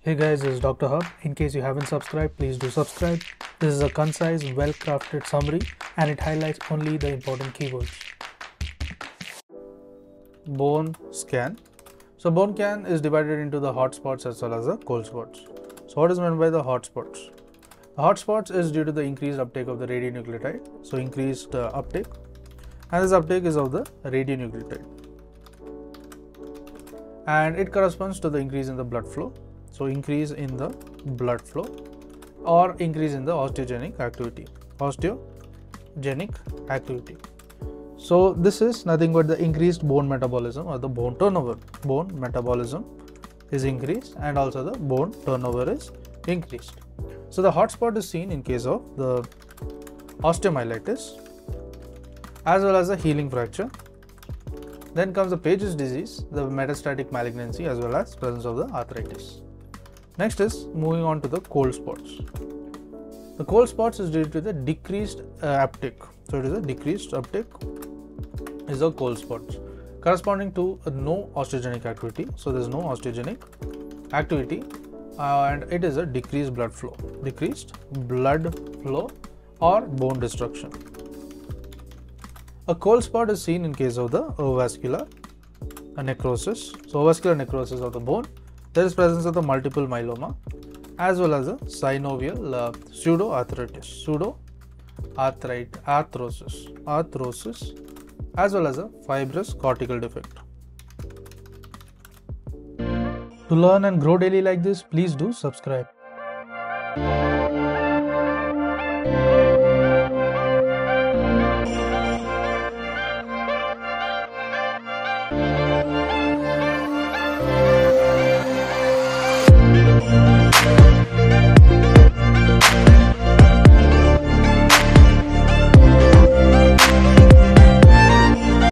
Hey guys, this is Dr. Hub. In case you haven't subscribed, please do subscribe. This is a concise, well-crafted summary and it highlights only the important keywords. Bone scan. So bone scan is divided into the hot spots as well as the cold spots. So what is meant by the hot spots? The hot spots is due to the increased uptake of the radionuclide. So increased uptake, and this uptake is of the radionuclide. And it corresponds to the increase in the blood flow. So increase in the blood flow or increase in the osteogenic activity. So this is nothing but the increased bone metabolism or the bone turnover. Bone metabolism is increased and also the bone turnover is increased. So the hot spot is seen in case of the osteomyelitis as well as the healing fracture. Then comes the Page's disease, the metastatic malignancy as well as presence of the arthritis. Next is moving on to the cold spots. The cold spots is due to the decreased uptake. So it is a decreased uptake is the cold spots corresponding to no osteogenic activity. So there is no osteogenic activity and it is a decreased blood flow or bone destruction. A cold spot is seen in case of the avascular necrosis. So avascular necrosis of the bone. There is presence of the multiple myeloma as well as the synovial arthrosis as well as a fibrous cortical defect. To learn and grow daily like this, please do subscribe.